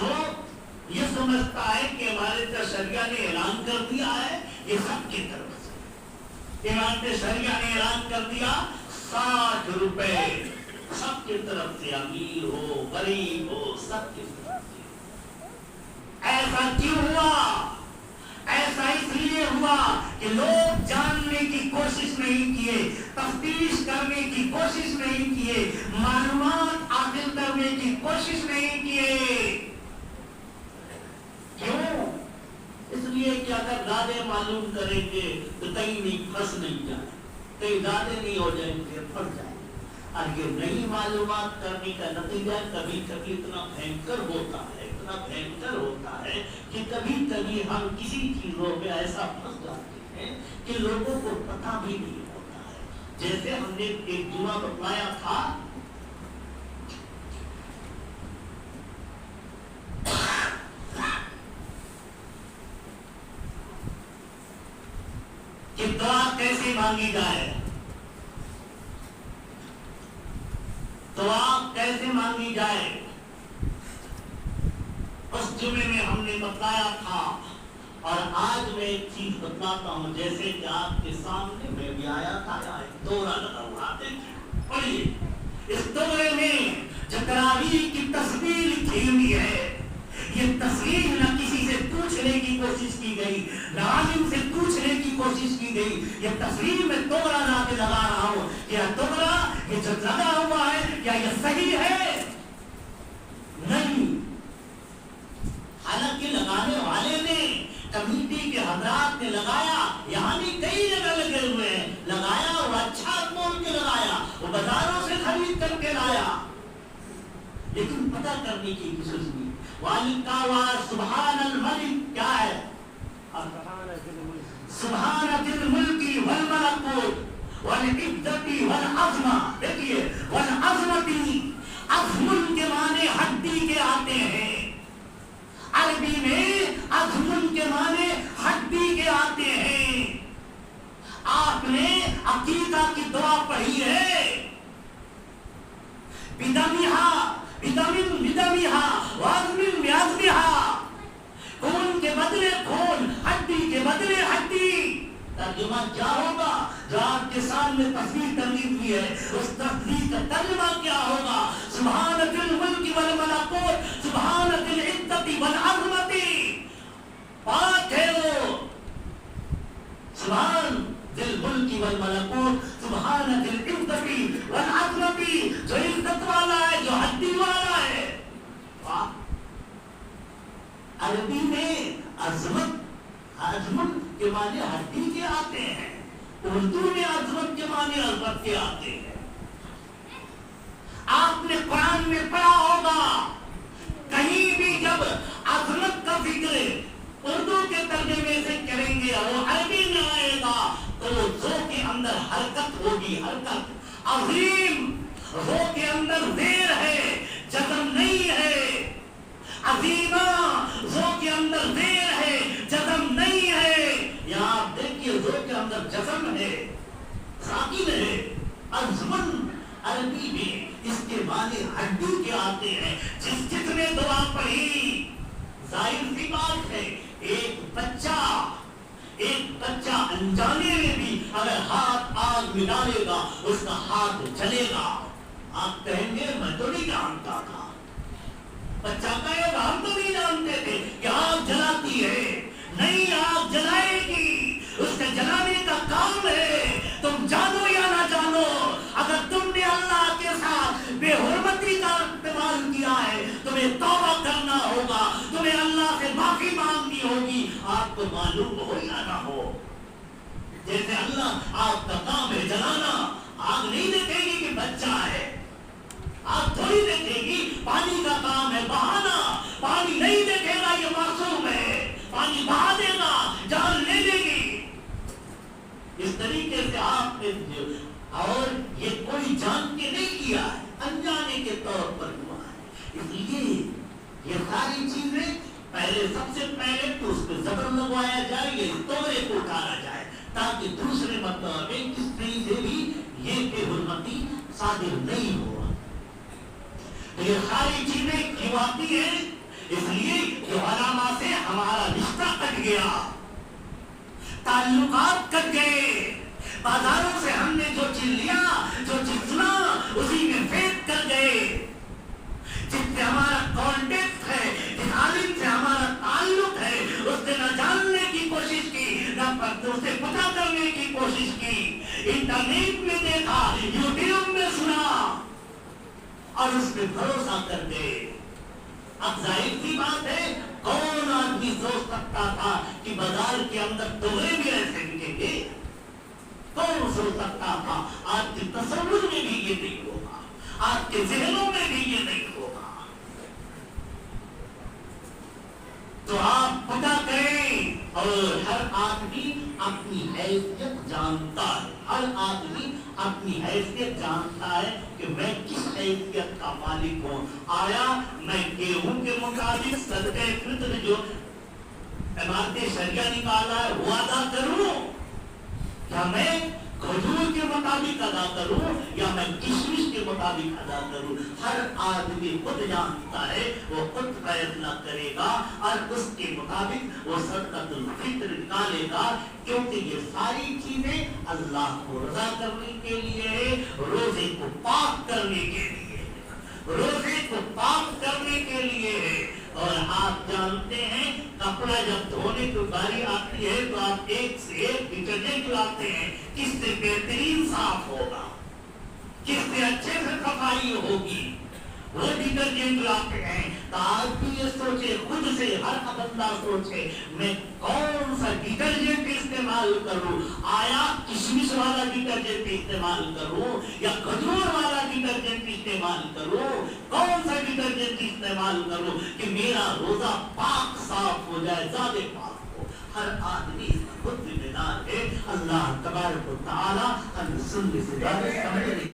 وہ یہ سمجھتا ہے کہ ہمارے شریعہ نے اعلان کر دیا ہے یہ سب کی طرف سے امام شریعہ نے اعلان کر دیا 60 روپے سب کی طرف سے، امیر ہو غریب ہو سب کی طرف سے۔ ایسا کیوں ہوا؟ ایسا اس لیے ہوا کہ لوگ جاننے کی کوشش نہیں کیے، تفتیش کرنے کی کوشش نہیں کیے، معلومات حاصل کرنے کی کوشش نہیں کیے۔ کیوں؟ اس لیے کہ اگر زیادہ معلوم کریں گے تو کہیں نہیں پھنس نہیں جائیں، کہیں زیادہ نہیں ہو جائیں گے پھنس جائیں۔ اور یہ نئی معلومات کرنے کا نتیجہ کبھی کبھی اتنا بھینکر ہوتا ہے، اتنا بھینکر ہوتا ہے کہ کبھی کبھی ہم کسی چیزوں پہ ایسا پھنس جاتے ہیں کہ لوگوں کو پتہ بھی نہیں ہوتا ہے۔ جیسے ہم نے ایک جمعہ بتایا تھا کہ دعا کیسے مانگی جائے، دعا کیسے مانگی جائے۔ اس جمعے میں ہم نے بتایا تھا، اور آج میں ایک چیز بتاتا ہوں، جیسے کہ آپ کے سامنے میں بھی آیا تھا، ایک دورہ لگا ہوا دیکھیں پڑھیے۔ اس دورے میں جو تراویح کی تصویر لکھی ہوئی ہے، یہ تصویر نہ کسی سے پوچھنے کی کوشش کی گئی، نہ عالم سے پوچھنے کی کوشش کی گئی، یہ تصویر میں دورہ لا کے لگا رہا ہوں۔ یہ دورہ یہ جو لگا ہوا ہے کیا یہ صحیح ہے؟ نہیں۔ حالانکہ لگانے والے نے، کمیٹی کے حضرات نے لگایا، یہاں بھی کئی جگہ لگے ہوئے ہیں، لگایا اور اچھا بول کے لگایا، وہ بازاروں سے خرید کر کے لایا، لیکن پتہ کرنے کی کوشش نہیں۔ سبحان الملک کیا ہے؟ سبحان ذی الملک والملکوت والعزت والعظمہ۔ دیکھیے والعظمتی، عظم کے معنی ہڈی کے آتے ہیں، عربی میں عظم کے معنی ہڈی کے آتے ہیں۔ آپ نے عقیدہ کی دعا پڑھی ہے، بدمہا بدم بدمہا وعظم بعظمہا، خون کے بدلے خون، ہڈی کے بدلے ہڈی۔ ترجمہ کیا ہوگا؟ جو آپ کے سامنے تصویر ترغیب ہوئی ہے، اس تصویر کا ترجمہ کیا ہوگا؟ سبحان ذی الملک والملکوت، سبحان ذی العزت والعظمت، پاک ہے وہ سبحان ذی الملک والملکوت، سبحان ذی العزت والعظمت، جو عزت والا ہے، جو ہڈی والا ہے۔ عربی میں عظمت، عظمت کے معنی ہڈی کے آتے ہیں، اردو میں عظمت کے معنی عظمت کے آتے ہیں۔ آپ نے قرآن میں پڑھا ہوگا، کہیں بھی جب عظمت کا ذکر اردو کے ترجمے سے کریں گے اور عربی میں آئے گا تو زو کے اندر حرکت ہوگی، حرکت عظیم، زو کے اندر زیر ہے، جزم نہیں ہے، عظیمہ زو کے اندر زیر ہے، جزم نہیں ہے۔ یہاں آپ دیکھیے زو کے اندر جزم ہے، ساکن ہے۔ عظمن عربی میں اس کے معنی ہڈی کے آتے ہیں۔ جس نے دعا پڑھی، ظاہر سی بات ہے، ایک بچہ انجانے میں بھی اگر ہاتھ آگ میں ڈالے گا اس کا ہاتھ جلے گا۔ آپ کہیں گے میں تو نہیں جانتا تھا، بچہ کہے گا ہم تو نہیں جانتے تھے کہ آگ جلاتی ہے۔ نہیں، آگ جلائے گی، اس کے جلانے کا کام ہے، تم جانو یا نہ جانو۔ اگر تم نے اللہ کے ساتھ بے حرمتی کا استعمال کیا ہے، تمہیں توبہ کرنا ہوگا، تمہیں اللہ سے معافی مانگنی ہوگی، آپ کو معلوم ہو یا نہ ہو۔ جیسے اللہ آپ کا کام ہے جلانا، آگ نہیں دیکھے گی کہ بچہ ہے، آگ تھوڑی دیکھے گی، پانی کا کام ہے بہانا، پانی نہیں دیکھے گا یہ معصوم ہے، پانی بہا دے گا، جان لے لے گی۔ اس طریقے سے آپ نے اور یہ کوئی جان کے نہیں کیا ہے، انجانے کے طور پر ہوا ہے۔ اس لیے یہ ساری چیزیں پہلے، سب سے پہلے تو اس پہ زبر لگوایا جائے، یہ توڑے کو اتارا جائے، تاکہ دوسرے مرتبہ میں کس طریقے سے بھی یہ بے حرمتی صادر نہیں ہوا۔ یہ ساری چیزیں کیوں آتی ہیں؟ اس لیے جو علامہ سے ہمارا رشتہ کٹ گیا، تعلقات کٹ گئے، بازاروں سے ہم نے جو چیز لیا، جو چیز سنا، اسی میں پھینک کر گئے، جس سے ہمارا کانٹیکٹ ہے، جس عالم سے ہمارا تعلق ہے، اس سے نہ جاننے کی کوشش کی، نہ اسے پتہ کرنے کی کوشش کی، انٹرنیٹ میں دیکھا، یوٹیوب میں سنا اور اس پہ بھروسہ کر گئے۔ اب ظاہر سی بات ہے، کون آدمی سوچ سکتا تھا کہ بازار کے اندر توغے بھی ایسے ملیں گے؟ کون سوچ سکتا تھا؟ آج کے تصور میں بھی یہ نہیں ہوگا، آج کے ذہنوں میں بھی یہ نہیں ہوگا۔ تو آپ پتہ کریں، اور ہر آدمی اپنی حیثیت جانتا ہے، ہر آدمی اپنی حیثیت جانتا ہے کہ میں کس حیثیت کا مالک ہوں۔ آیا میں گیہوں کے مطابق صدقہ فطر جو عمارت شریعہ نکالا ہے وہ ادا کروں، یا میں کھجور کے مطابق ادا کروں، یا میں کشمش کے مطابق ادا کروں؟ ہر آدمی خود جانتا ہے، وہ خود فیصلہ کرے گا اور اس کے مطابق وہ صدقۃ الفطر نکالے گا، کیونکہ یہ ساری چیزیں اللہ کو رضا کرنے کے لیے ہے، روزے کو پاک کرنے کے لیے ہے، روزے کو پاک کرنے کے لیے ہے۔ اور آپ جانتے ہیں کپڑا جب دھونے کی باری آتی ہے تو آپ ایک سے ایک ڈٹرجنٹ لاتے ہیں، کس سے بہترین صاف ہوگا، کس سے اچھے سے صفائی ہوگی، وہ ڈٹرجنٹ لاتے ہیں۔ تو آپ بھی یہ سوچے، خود سے ہر بندہ سوچے میں کون سا ڈٹرجنٹ استعمال کروں، آیا کشمش والا ڈٹرجنٹ استعمال کروں یا کھجور والا ڈٹرجنٹ استعمال کروں، کون سا ڈٹرجنٹ استعمال کروں کہ میرا روزہ پاک صاف ہو جائے، زیادہ پاک ہو۔ ہر آدمی خود ذمہ دار ہے۔ اللہ تبارک و تعالی ہم سننے سے زیادہ سمجھنے